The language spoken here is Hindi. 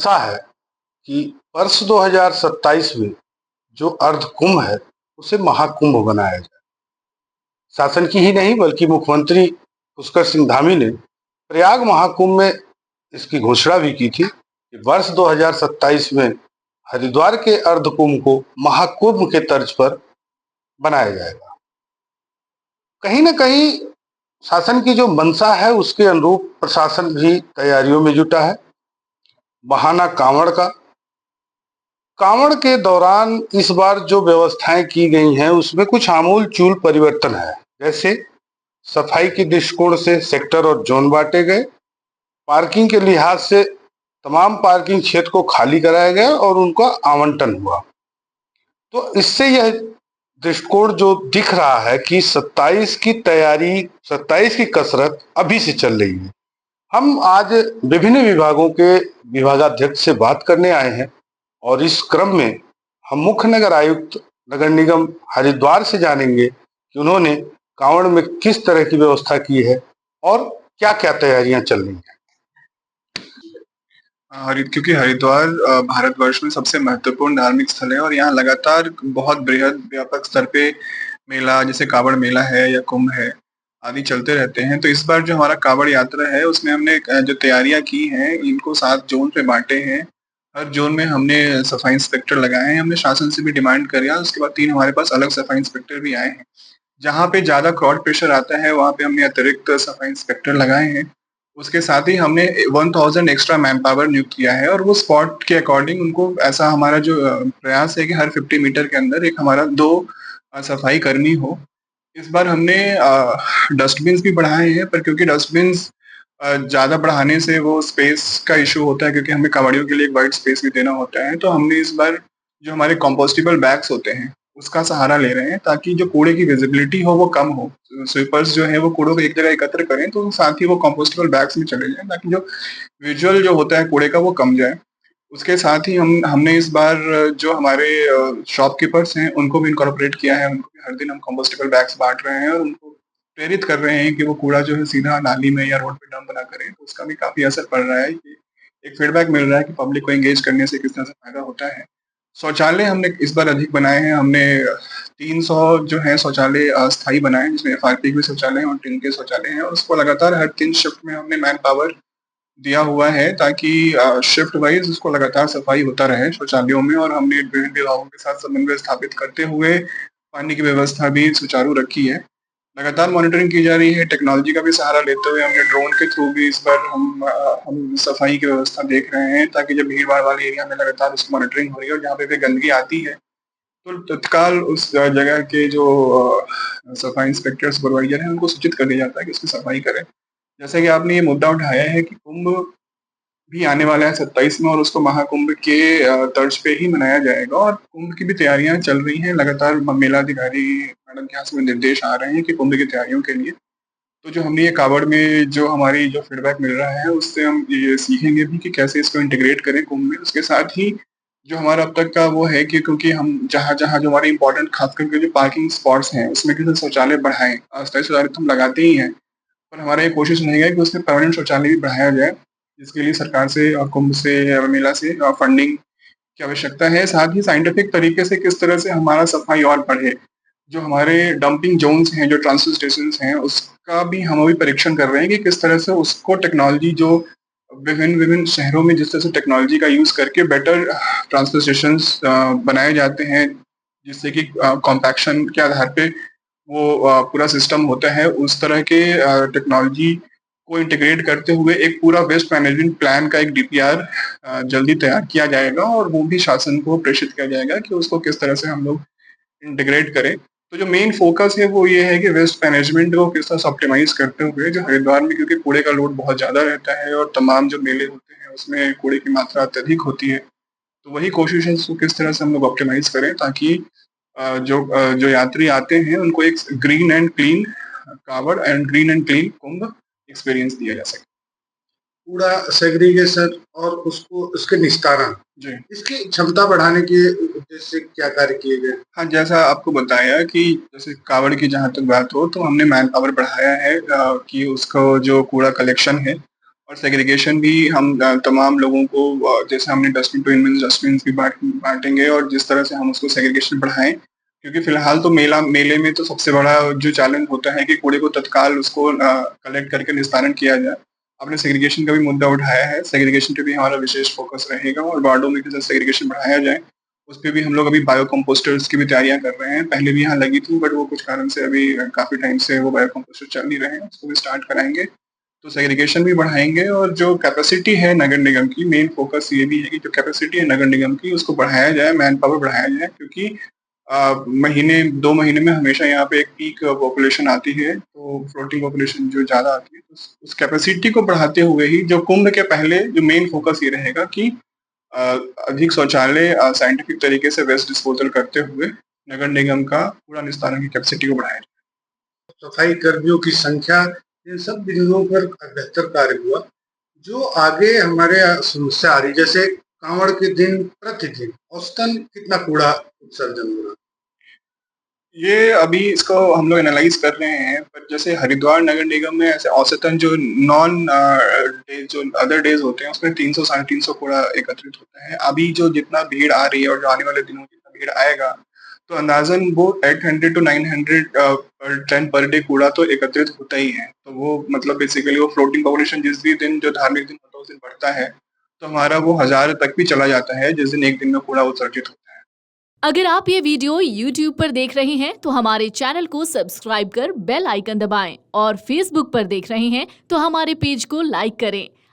मंशा है कि वर्ष 2027 में जो अर्ध कुंभ है उसे महाकुंभ बनाया जाए। शासन की ही नहीं बल्कि मुख्यमंत्री पुष्कर सिंह धामी ने प्रयाग महाकुंभ में इसकी घोषणा भी की थी कि वर्ष 2027 में हरिद्वार के अर्ध कुंभ को महाकुंभ के तर्ज पर बनाया जाएगा। कहीं ना कहीं शासन की जो मंशा है उसके अनुरूप प्रशासन भी तैयारियों में जुटा है। बहाना कांवड़ का। कांवड़ के दौरान इस बार जो व्यवस्थाएं की गई हैं उसमें कुछ आमूल चूल परिवर्तन है। जैसे सफाई के दृष्टिकोण से सेक्टर और जोन बांटे गए, पार्किंग के लिहाज से तमाम पार्किंग क्षेत्र को खाली कराया गया और उनका आवंटन हुआ। तो इससे यह दृष्टिकोण जो दिख रहा है कि 27 की तैयारी, 27 की कसरत अभी से चल रही है। हम आज विभिन्न विभागों के विभागाध्यक्ष से बात करने आए हैं और इस क्रम में हम मुख्य नगर आयुक्त नगर निगम हरिद्वार से जानेंगे कि उन्होंने कांवड़ में किस तरह की व्यवस्था की है और क्या क्या तैयारियां चल रही हैं। क्योंकि हरिद्वार भारतवर्ष में सबसे महत्वपूर्ण धार्मिक स्थल है और यहाँ लगातार बहुत बृहद व्यापक स्तर पे मेला, जैसे कावड़ मेला है या कुंभ है आदि चलते रहते हैं। तो इस बार जो हमारा कावड़ यात्रा है उसमें हमने जो तैयारियां की हैं इनको 7 जोन पे बांटे हैं। हर जोन में हमने सफाई इंस्पेक्टर लगाए हैं। हमने शासन से भी डिमांड करी, उसके बाद 3 हमारे पास अलग सफाई इंस्पेक्टर भी आए हैं। जहाँ पे ज्यादा क्राउड प्रेशर आता है वहाँ पे हमने अतिरिक्त सफाई इंस्पेक्टर लगाए हैं। उसके साथ ही हमने 1000 एक्स्ट्रा मैन पावर नियुक्त किया है और वो स्पॉट के अकॉर्डिंग उनको, ऐसा हमारा जो प्रयास है कि हर 50 मीटर के अंदर एक हमारा 2 सफाई कर्मी हो। इस बार हमने डस्टबिन्स भी बढ़ाए हैं, पर क्योंकि डस्टबिन्स ज़्यादा बढ़ाने से वो स्पेस का इशू होता है, क्योंकि हमें कबाड़ियों के लिए एक वाइड स्पेस भी देना होता है। तो हमने इस बार जो हमारे कंपोस्टेबल बैग्स होते हैं उसका सहारा ले रहे हैं ताकि जो कूड़े की विजिबिलिटी हो वो कम हो। स्वीपर्स जो है वो कूड़ों को एक जगह एकत्र करें तो साथ ही वो कंपोस्टेबल बैग्स में चले जाएं ताकि जो विजुअल जो होता है कूड़े का वो कम जाए। उसके साथ ही हमने इस बार जो हमारे शॉपकीपर्स हैं उनको भी इनकॉर्पोरेट किया है। उनको भी हर दिन हम कंपोस्टेबल बैग्स बांट रहे हैं और उनको प्रेरित कर रहे हैं कि वो कूड़ा जो है सीधा नाली में या रोड पे डंप ना करें। तो उसका भी काफी असर पड़ रहा है कि एक फीडबैक मिल रहा है कि पब्लिक को एंगेज करने से किस तरह से फायदा होता है। शौचालय हमने इस बार अधिक बनाए हैं। हमने 300 जो है शौचालय अस्थायी बनाए हैं, जिसमें एफआरपी के शौचालय और टिन के शौचालय हैं और उसको लगातार हर 3 शिफ्ट में हमने मैन पावर दिया हुआ है ताकि शिफ्ट वाइज उसको लगातार सफाई होता रहे शौचालयों में। और हमने विभिन्न विभागों के साथ समन्वय स्थापित करते हुए पानी की व्यवस्था भी सुचारू रखी है। लगातार मॉनिटरिंग की जा रही है। टेक्नोलॉजी का भी सहारा लेते हुए हमने ड्रोन के थ्रू भी इस बार हम सफाई की व्यवस्था देख रहे हैं ताकि जब भीड़ भाड़ वाले एरिया में लगातार उसकी मॉनिटरिंग हो रही है और जहाँ पे भी गंदगी आती है तो तत्काल उस जगह के जो सफाई इंस्पेक्टर सुपरवाइजर हैं उनको सूचित कर दिया जाता है कि उसकी सफाई करें। जैसे कि आपने ये मुद्दा उठाया है कि कुंभ भी आने वाला है 27 में और उसको महाकुंभ के तर्ज पे ही मनाया जाएगा और कुंभ की भी तैयारियां चल रही हैं। लगातार मेला अधिकारी मैडम के यहाँ से निर्देश आ रहे हैं कि कुंभ की तैयारियों के लिए। तो जो हमने ये कावड़ में जो हमारी जो फीडबैक मिल रहा है उससे हम ये सीखेंगे भी कि कैसे इसको इंटीग्रेट करें कुंभ में। उसके साथ ही जो हमारा अब तक का वो है कि क्योंकि हम जहाँ-जहाँ जो हमारे इम्पोर्टेंट खास करके जो पार्किंग स्पॉट्स हैं उसमें किसी शौचालय बढ़ाएँ। अस्थायी शौचालय तो हम लगाते ही हैं, पर हमारा ये कोशिश रहेगा कि उसमें परमानेंट शौचालय भी बढ़ाया जाए, जिसके लिए सरकार से और कुंभ से या मेला से फंडिंग की आवश्यकता है। साथ ही साइंटिफिक तरीके से किस तरह से हमारा सफाई और बढ़े। जो हमारे डंपिंग जोन्स हैं, जो ट्रांसफर स्टेशंस हैं, उसका भी हम अभी परीक्षण कर रहे हैं कि किस तरह से उसको टेक्नोलॉजी जो विभिन्न शहरों में जिस तरह से टेक्नोलॉजी का यूज़ करके बेटर ट्रांसफर स्टेशंस बनाए जाते हैं, जिससे कि कॉम्पैक्शन के आधार पे वो पूरा सिस्टम होता है। उस तरह के टेक्नोलॉजी को इंटीग्रेट करते हुए एक पूरा वेस्ट मैनेजमेंट प्लान का एक डीपीआर जल्दी तैयार किया जाएगा और वो भी शासन को प्रेषित किया जाएगा कि उसको किस तरह से हम लोग इंटीग्रेट करें। तो जो मेन फोकस है वो ये है कि वेस्ट मैनेजमेंट को किस तरह से ऑप्टिमाइज करते हुए जो हरिद्वार में, क्योंकि कूड़े का लोड बहुत ज़्यादा रहता है और तमाम जो मेले होते हैं उसमें कूड़े की मात्रा अत्यधिक होती है। तो वही कोशिश है उसको किस तरह से हम लोग ऑप्टिमाइज करें ताकि जो यात्री आते हैं उनको एक ग्रीन एंड क्लीन कावड़ and green and clean Kumbh experience दिया जा सके। कूड़ा सेग्रीगेशन और उसको उसके निस्तारण, जी। इसकी क्षमता बढ़ाने के उद्देश्य से क्या कार्य किए गए? हाँ, जैसा आपको बताया कि जैसे कावड़ की जहाँ तक बात हो तो हमने मैन पावर बढ़ाया है कि उसको जो कूड़ा कलेक्शन है और सेग्रीगेशन भी हम तमाम लोगों को जैसे हमने डस्टबिन टू इनमें डस्टबिन भी बांटेंगे और जिस तरह से हम उसको सेग्रीगेशन बढ़ाएं, क्योंकि फिलहाल तो मेले में तो सबसे बड़ा जो चैलेंज होता है कि कूड़े को तत्काल उसको कलेक्ट करके निस्तारण किया जाए। आपने सेग्रीगेशन का भी मुद्दा उठाया है, सेग्रीगेशन पे भी हमारा विशेष फोकस रहेगा और वार्डों में कैसे सेग्रीगेशन बढ़ाया जाए, उस पे भी हम लोग अभी बायो कंपोस्टर्स की भी तैयारियां कर रहे हैं। पहले भी यहाँ लगी थी बट वो कुछ कारण से अभी काफ़ी टाइम से वो बायो कंपोस्टर चल नहीं रहे हैं, उसको भी स्टार्ट कराएँगे। तो सेग्रीगेशन भी बढ़ाएँगे और जो कैपेसिटी है नगर निगम की, मेन फोकस ये भी है कि जो कैपेसिटी है नगर निगम की उसको बढ़ाया जाए, मैन पावर बढ़ाया जाए, क्योंकि महीने 2 महीने में हमेशा यहाँ पे एक पीक पॉपुलेशन आती है, तो फ्लोटिंग पॉपुलेशन जो ज़्यादा आती है, तो उस कैपेसिटी को बढ़ाते हुए ही जो कुंभ के पहले जो मेन फोकस ये रहेगा कि अ, अधिक शौचालय साइंटिफिक तरीके से वेस्ट डिस्पोजल करते हुए नगर निगम का कूड़ा निस्तारण की कैपेसिटी को बढ़ाया जाए। सफाई कर्मियों की संख्या, इन सब बिंदुओं पर बेहतर कार्य हुआ। जो आगे हमारे समस्या आ रही, जैसे कांवड़ के दिन प्रतिदिन औसतन कितना कूड़ा उत्सर्जन हो रहा? ये अभी इसको हम लोग एनालाइज कर रहे हैं, पर जैसे हरिद्वार नगर निगम में ऐसे औसतन जो नॉन डेज जो अदर डेज होते हैं उसमें 300 साढ़े 300 कूड़ा एकत्रित होता है। अभी जो जितना भीड़ आ रही है और जो आने वाले दिनों में जितना भीड़ आएगा, तो अंदाजन वो 800 टू 900 पर टन पर डे कूड़ा तो एकत्रित होता ही है। तो वो मतलब बेसिकली वो फ्लोटिंग पॉपुलेशन जिस भी दिन जो धार्मिक दिन होता है उस दिन बढ़ता है, तो हमारा वो 1000 तक भी चला जाता है जिस दिन एक दिन में कूड़ा उत्सर्जित होता है। अगर आप ये वीडियो YouTube पर देख रहे हैं तो हमारे चैनल को सब्सक्राइब कर बेल आइकन दबाएं और Facebook पर देख रहे हैं तो हमारे पेज को लाइक करें।